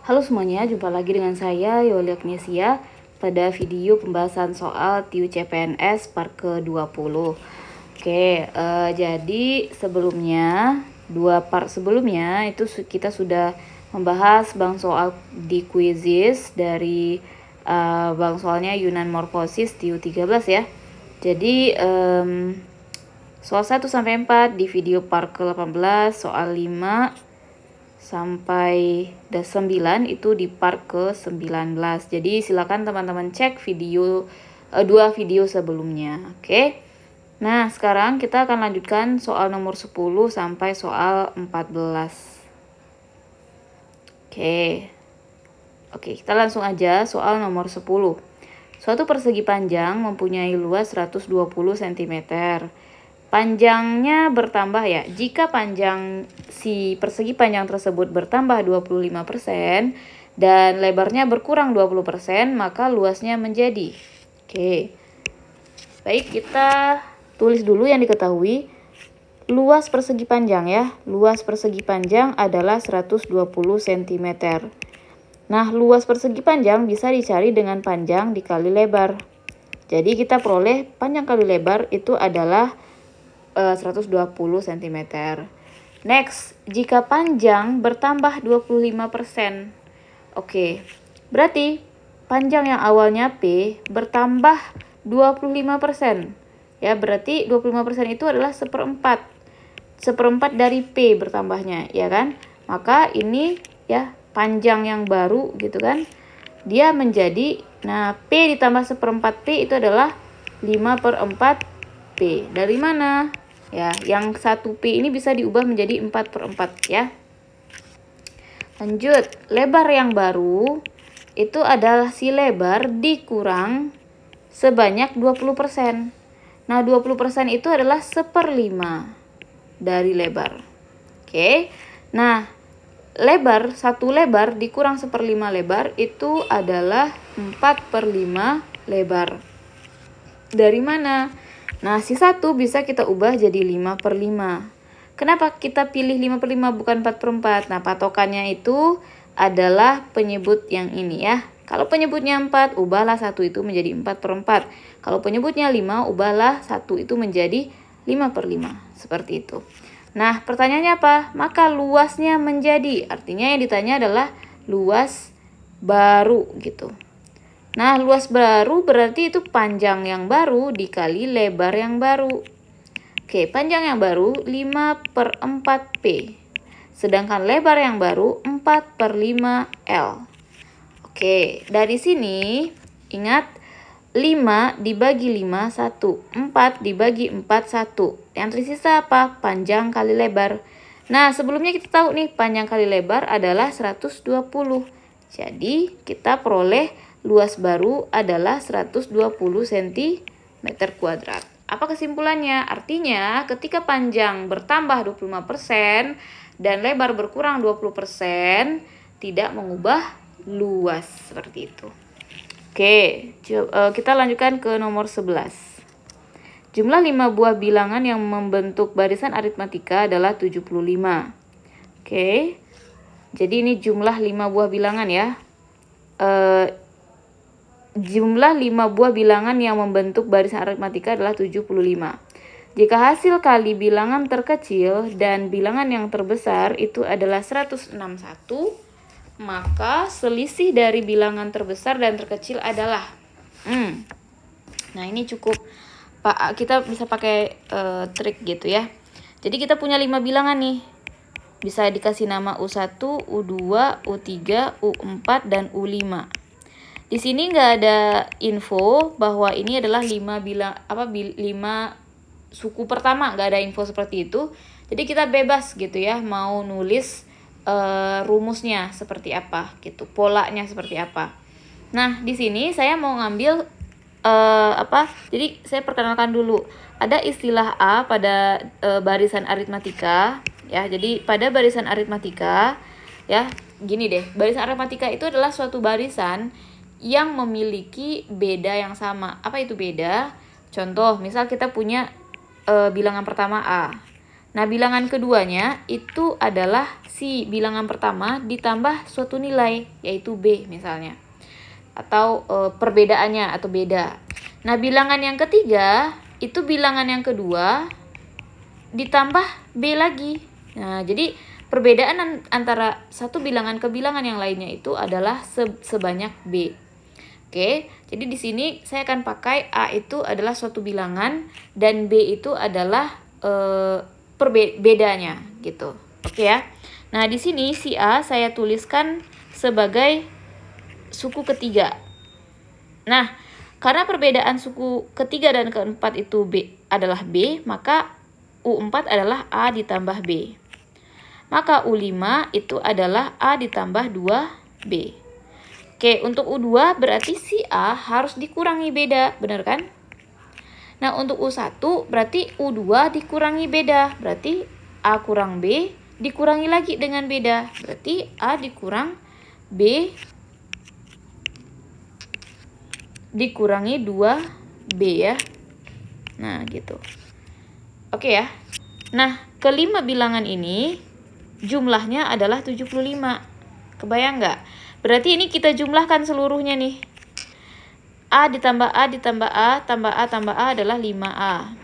Halo semuanya, jumpa lagi dengan saya Yoli Agnesia pada video pembahasan soal TIU CPNS part ke-20. Jadi sebelumnya, dua part sebelumnya itu kita sudah membahas bang soal di quizzes dari bang soalnya Yunan Morfosis TIU 13 ya. Jadi soal 1 sampai 4 di video part ke-18, soal 5 sampai 9 itu di part ke-19. Jadi silakan teman-teman cek video dua video sebelumnya. Nah, sekarang kita akan lanjutkan soal nomor 10 sampai soal 14. Oke, kita langsung aja soal nomor 10. Suatu persegi panjang mempunyai luas 120 cm. Panjangnya bertambah ya. Jika panjang si persegi panjang tersebut bertambah 25% dan lebarnya berkurang 20%, maka luasnya menjadi. Baik, kita tulis dulu yang diketahui. Luas persegi panjang ya. Luas persegi panjang adalah 120 cm. Nah, luas persegi panjang bisa dicari dengan panjang dikali lebar. Jadi kita peroleh panjang kali lebar itu adalah 120 cm. Next, jika panjang bertambah 25%. Berarti panjang yang awalnya P bertambah 25%. Ya, berarti 25% itu adalah seperempat. Seperempat dari P bertambahnya, ya kan? Maka ini ya panjang yang baru gitu kan. Dia menjadi, nah P ditambah seperempat P itu adalah 5/4 P. Dari mana? Ya, yang 1P ini bisa diubah menjadi 4/4 ya. Lanjut, lebar yang baru itu adalah si lebar dikurang sebanyak 20%. Nah, 20% itu adalah 1/5 dari lebar. Nah, lebar, satu lebar dikurang 1/5 lebar itu adalah 4/5 lebar. Dari mana? Nah, si 1 bisa kita ubah jadi 5/5. Kenapa kita pilih 5/5 bukan 4/4? Nah, patokannya itu adalah penyebut yang ini ya. Kalau penyebutnya 4, ubahlah 1 itu menjadi 4/4. Kalau penyebutnya 5, ubahlah 1 itu menjadi 5/5. Seperti itu. Nah, pertanyaannya apa? Maka luasnya menjadi, artinya yang ditanya adalah luas baru gitu. Nah, luas baru berarti itu panjang yang baru dikali lebar yang baru. Panjang yang baru 5/4 P. Sedangkan lebar yang baru 4/5 L. Dari sini ingat 5 dibagi 5, 1. 4 dibagi 4, 1. Yang tersisa apa? Panjang kali lebar. Nah, sebelumnya kita tahu nih panjang kali lebar adalah 120. Jadi, kita peroleh luas baru adalah 120 cm². Apa kesimpulannya? Artinya ketika panjang bertambah 25% dan lebar berkurang 20%, tidak mengubah luas seperti itu. Kita lanjutkan ke nomor 11. Jumlah 5 buah bilangan yang membentuk barisan aritmatika adalah 75. Jadi ini jumlah 5 buah bilangan ya. Jumlah 5 buah bilangan yang membentuk barisan aritmatika adalah 75. Jika hasil kali bilangan terkecil dan bilangan yang terbesar itu adalah 161, maka selisih dari bilangan terbesar dan terkecil adalah Nah, ini cukup kita bisa pakai trik gitu ya. Jadi kita punya 5 bilangan nih. Bisa dikasih nama U1, U2, U3, U4 dan U5. Di sini nggak ada info bahwa ini adalah 5 suku pertama, nggak ada info seperti itu. Jadi kita bebas gitu ya, mau nulis rumusnya seperti apa gitu, polanya seperti apa. Nah, di sini saya mau ngambil jadi saya perkenalkan dulu. Ada istilah A pada barisan aritmatika ya. Jadi pada barisan aritmatika ya, gini deh. Barisan aritmatika itu adalah suatu barisan yang memiliki beda yang sama. Apa itu beda? Contoh, misal kita punya bilangan pertama A. Nah, bilangan keduanya itu adalah si bilangan pertama ditambah suatu nilai, yaitu B misalnya. Atau perbedaannya atau beda. Nah, bilangan yang ketiga itu bilangan yang kedua ditambah B lagi. Nah, jadi perbedaan antara satu bilangan ke bilangan yang lainnya itu adalah sebanyak B. Oke, jadi di sini saya akan pakai A itu adalah suatu bilangan dan B itu adalah bedanya gitu. Oke ya. Nah, di sini si A saya tuliskan sebagai suku ketiga. Nah, karena perbedaan suku ketiga dan keempat itu B adalah B, maka U4 adalah A ditambah B. Maka U5 itu adalah A ditambah 2B. Oke, untuk U2 berarti si A harus dikurangi beda, benar kan? Nah, untuk U1 berarti U2 dikurangi beda. Berarti A kurang B dikurangi lagi dengan beda. Berarti A dikurang B dikurangi 2B ya. Nah, gitu. Oke ya. Nah, kelima bilangan ini jumlahnya adalah 75. Kebayang nggak? Berarti ini kita jumlahkan seluruhnya nih. A ditambah A ditambah A tambah A tambah A adalah 5A.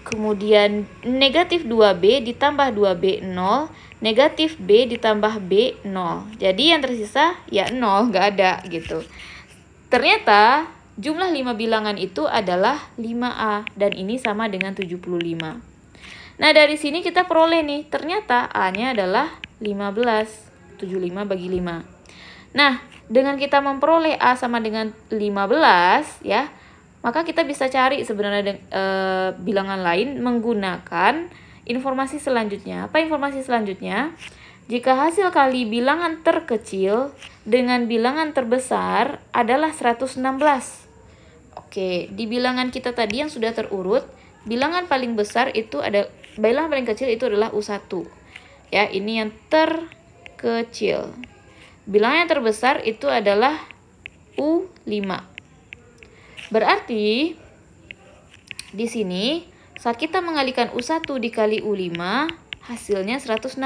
Kemudian negatif 2B ditambah 2B 0. Negatif B ditambah B 0. Jadi yang tersisa ya 0, nggak ada gitu. Ternyata jumlah 5 bilangan itu adalah 5A. Dan ini sama dengan 75. Nah, dari sini kita peroleh nih. Ternyata A-nya adalah 15. 75 bagi 5. Nah, dengan kita memperoleh A sama dengan 15 ya, maka kita bisa cari sebenarnya bilangan lain menggunakan informasi selanjutnya. Apa informasi selanjutnya? Jika hasil kali bilangan terkecil dengan bilangan terbesar adalah 116. Oke, di bilangan kita tadi yang sudah terurut, bilangan paling besar itu ada, bilangan paling kecil itu adalah U1. Ya, ini yang terkecil. Bilangan yang terbesar itu adalah U5. Berarti di sini saat kita mengalihkan U1 dikali U5, hasilnya 161.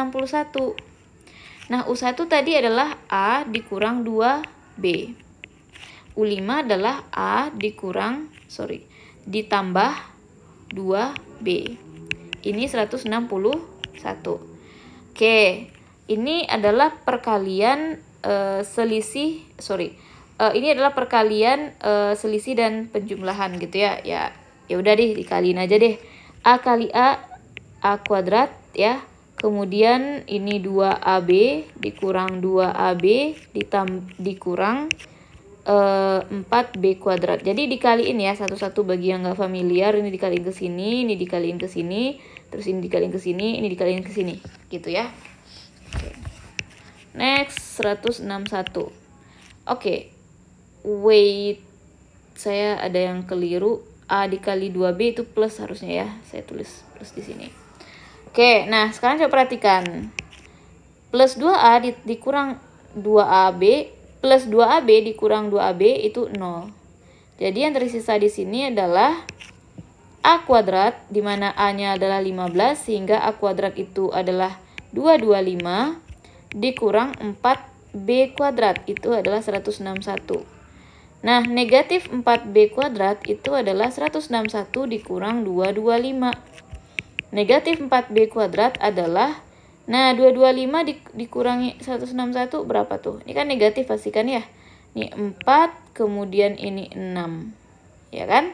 Nah, U1 tadi adalah A dikurang 2B. U5 adalah A ditambah 2B. Ini 161. Oke, ini adalah perkalian ini adalah perkalian selisih dan penjumlahan gitu ya. Ya udah deh, dikaliin aja deh. A kali A kuadrat ya. Kemudian ini 2AB dikurang 2AB dikurang 4B kuadrat. Jadi dikaliin ya satu-satu bagi yang nggak familiar. Ini dikaliin ke sini, ini dikaliin ke sini, terus ini dikaliin ke sini, ini dikaliin ke sini. Gitu ya. Oke. Next 161. Oke. Wait. Saya ada yang keliru. A dikali 2B itu plus harusnya ya. Saya tulis plus di sini. Oke, nah sekarang coba perhatikan. Plus 2A dikurang 2AB plus 2AB dikurang 2AB itu 0. Jadi yang tersisa di sini adalah A kuadrat, di mana A-nya adalah 15, sehingga A kuadrat itu adalah 225, dikurang 4B kuadrat, itu adalah 161. Nah, negatif 4B kuadrat itu adalah 161 dikurang 225. Negatif 4B kuadrat adalah, nah 225 dikurangi 161 berapa tuh? Ini kan negatif pasti kan ya? Ini 4, kemudian ini 6. Ya kan?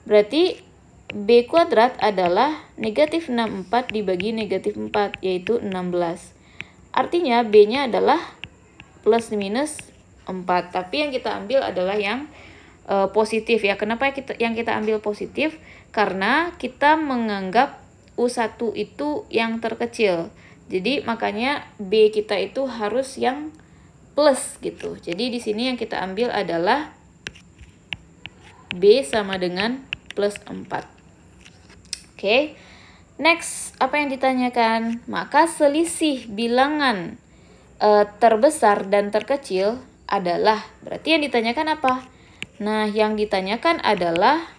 Berarti B kuadrat adalah negatif 64 dibagi negatif 4, yaitu 16. Artinya B-nya adalah plus minus 4. Tapi yang kita ambil adalah yang positif ya. Kenapa yang kita ambil positif? Karena kita menganggap U1 itu yang terkecil. Jadi makanya B kita itu harus yang plus gitu. Jadi di sini yang kita ambil adalah B sama dengan plus 4. Oke. Next, apa yang ditanyakan? Maka selisih bilangan terbesar dan terkecil adalah, berarti yang ditanyakan apa? Nah, yang ditanyakan adalah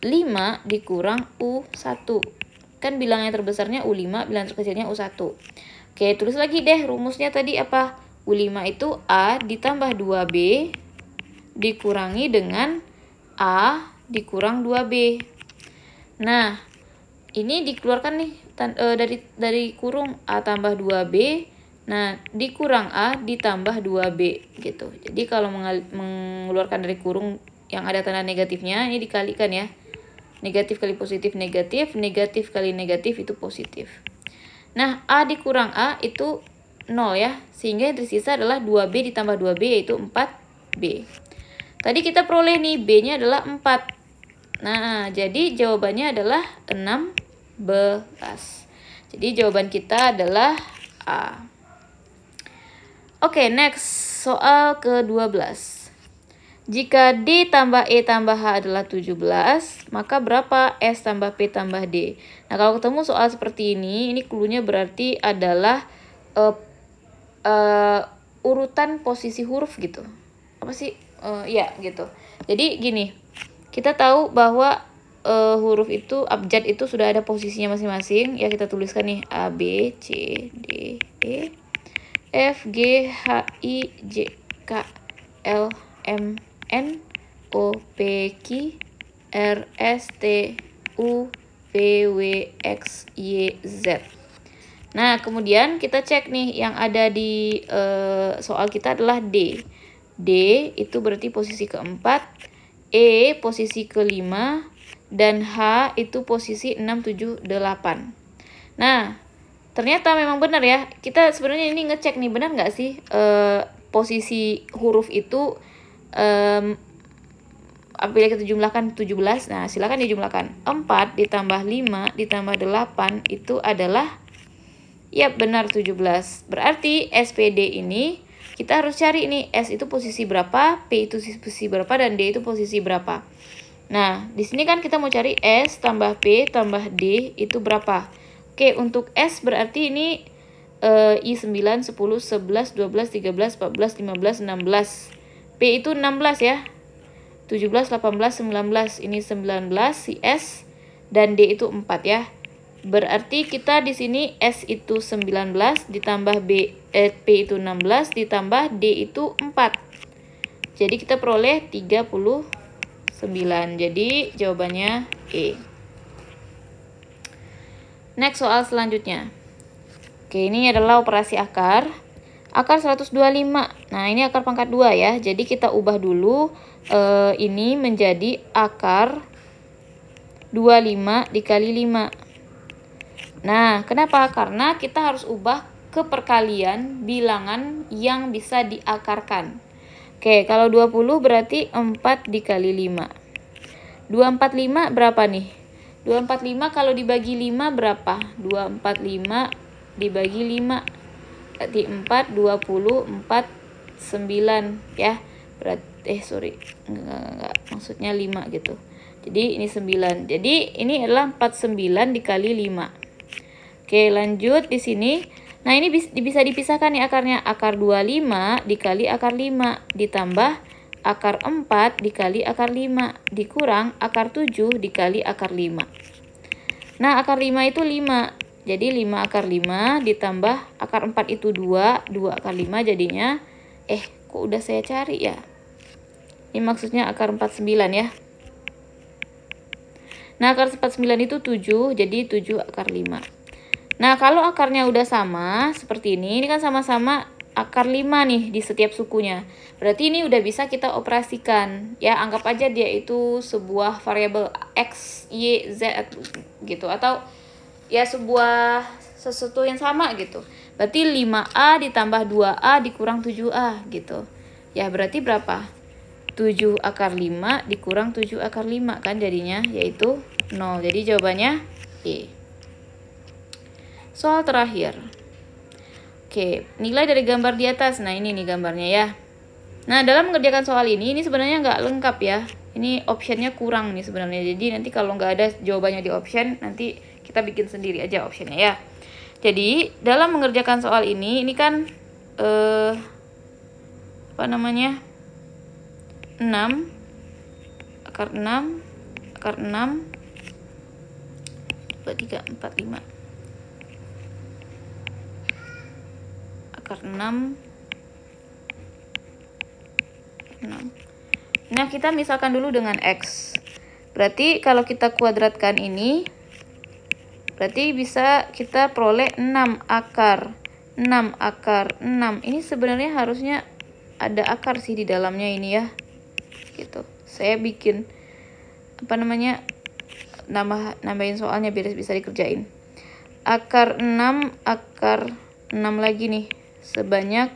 5 dikurang U1. Kan bilangan terbesarnya U5, bilangan terkecilnya U1. Oke, tulis lagi deh rumusnya tadi apa? U5 itu A ditambah 2B dikurangi dengan A dikurang 2B. Nah, ini dikeluarkan nih dari kurung A tambah 2B. Nah, dikurang A ditambah 2B gitu. Jadi kalau mengeluarkan dari kurung yang ada tanda negatifnya, ini dikalikan ya. Negatif kali positif negatif, negatif kali negatif itu positif. Nah, A dikurang A itu 0 ya. Sehingga yang tersisa adalah 2B ditambah 2B yaitu 4B. Tadi kita peroleh nih B-nya adalah 4. Nah, jadi jawabannya adalah 16. Jadi jawaban kita adalah A. Oke, next. Soal ke-12. Jika D tambah E tambah H adalah 17, maka berapa S tambah P tambah D? Nah, kalau ketemu soal seperti ini cluenya berarti adalah urutan posisi huruf gitu. Apa sih? Ya, gitu. Jadi gini, kita tahu bahwa huruf itu, abjad itu sudah ada posisinya masing-masing. Ya, kita tuliskan nih A, B, C, D, E, F, G, H, I, J, K, L, M, N, O, P, Q, R, S, T, U, V, W, X, Y, Z. Nah, kemudian kita cek nih yang ada di soal kita adalah D. D itu berarti posisi keempat, E posisi kelima, dan H itu posisi 6, 7, 8. Nah, ternyata memang benar ya. Kita sebenarnya ini ngecek nih, benar nggak sih posisi huruf itu apabila kita jumlahkan 17, nah silakan dijumlahkan. 4 ditambah 5 ditambah 8 itu adalah, ya benar 17. Berarti SPD ini kita harus cari nih S itu posisi berapa, P itu posisi berapa, dan D itu posisi berapa. Nah, di sini kan kita mau cari S tambah P tambah D itu berapa. Oke, untuk S berarti ini I9, 10, 11, 12, 13, 14, 15, 16. P itu 16 ya. 17, 18, 19. Ini 19 si S dan D itu 4 ya. Berarti kita di sini S itu 19 ditambah P itu 16 ditambah D itu 4. Jadi kita peroleh 39. Jadi jawabannya E. Next soal selanjutnya. Oke, ini adalah operasi akar. Akar 125. Nah, ini akar pangkat 2 ya. Jadi kita ubah dulu ini menjadi akar 25 dikali 5. Nah, kenapa? Karena kita harus ubah ke perkalian bilangan yang bisa diakarkan. Oke, kalau 20 berarti 4 dikali 5. 245 berapa nih? 245 kalau dibagi 5 berapa? 245 dibagi 5. Berarti 4, 20, 4, 9 ya. Berarti, enggak, maksudnya 5 gitu. Jadi ini 9. Jadi ini adalah 49 dikali 5. Oke, lanjut di sini. Nah, ini bisa dipisahkan nih akarnya. Akar 25 dikali akar 5 ditambah akar 4 dikali akar 5 dikurang akar 7 dikali akar 5. Nah, akar 5 itu 5. Jadi 5 akar 5 ditambah akar 4 itu 2. 2 akar 5 jadinya, kok udah saya cari ya? Ini maksudnya akar 49 ya. Nah, akar 49 itu 7, jadi 7 akar 5. Nah, kalau akarnya udah sama, seperti ini kan sama-sama akar 5 nih di setiap sukunya. Berarti ini udah bisa kita operasikan. Ya, anggap aja dia itu sebuah variabel X, Y, Z gitu. Atau ya sebuah sesuatu yang sama gitu. Berarti 5A ditambah 2A dikurang 7A gitu. Ya, berarti berapa? 7 akar 5 dikurang 7 akar 5 kan jadinya, yaitu 0. Jadi jawabannya E. Soal terakhir. Oke, nilai dari gambar di atas. Nah, ini nih gambarnya ya. Nah, dalam mengerjakan soal ini sebenarnya nggak lengkap ya. Ini optionnya kurang nih sebenarnya. Jadi nanti kalau nggak ada jawabannya di option, nanti kita bikin sendiri aja optionnya ya. Jadi dalam mengerjakan soal ini kan 6 akar 6 akar 6 2, 3, 4, 5 akar 6. Nah, kita misalkan dulu dengan X. Berarti kalau kita kuadratkan ini, berarti bisa kita peroleh 6 akar 6 akar 6. Ini sebenarnya harusnya ada akar sih di dalamnya ini ya. Gitu. Saya bikin nambahin soalnya biar bisa dikerjain. Akar 6 akar 6 lagi nih sebanyak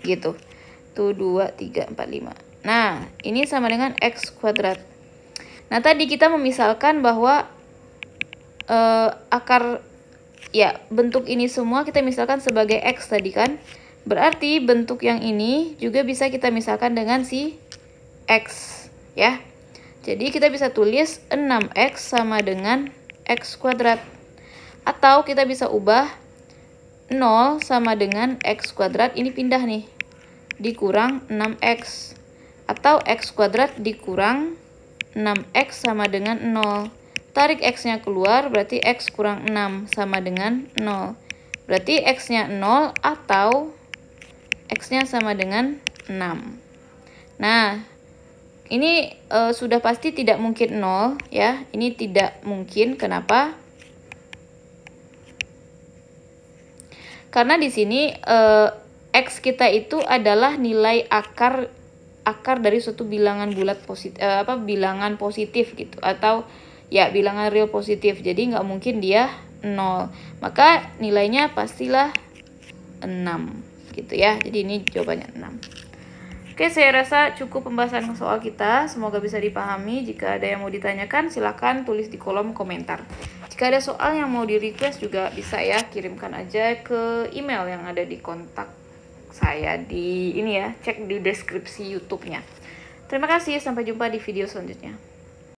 gitu. Tuh 2, 3, 4, 5. Nah, ini sama dengan X kuadrat. Nah, tadi kita memisalkan bahwa akar, ya, bentuk ini semua kita misalkan sebagai X tadi kan. Berarti bentuk yang ini juga bisa kita misalkan dengan si X, ya. Jadi kita bisa tulis 6X sama dengan X kuadrat. Atau kita bisa ubah 0 sama dengan X kuadrat, ini pindah nih, dikurang 6X. Atau X kuadrat dikurang 6X sama dengan 0. Tarik X-nya keluar, berarti X kurang 6 sama dengan 0. Berarti X-nya 0 atau X-nya sama dengan 6. Nah, ini sudah pasti tidak mungkin 0 ya. Ini tidak mungkin. Kenapa? Karena di sini X kita itu adalah nilai akar dari suatu bilangan bulat positif, bilangan positif gitu, atau ya bilangan real positif. Jadi nggak mungkin dia 0. Maka nilainya pastilah 6 gitu ya. Jadi ini jawabannya 6. Oke, saya rasa cukup pembahasan soal kita. Semoga bisa dipahami. Jika ada yang mau ditanyakan, silahkan tulis di kolom komentar. Jika ada soal yang mau di request juga bisa ya, kirimkan aja ke email yang ada di kontak saya di ini ya, cek di deskripsi YouTube-nya. Terima kasih, sampai jumpa di video selanjutnya.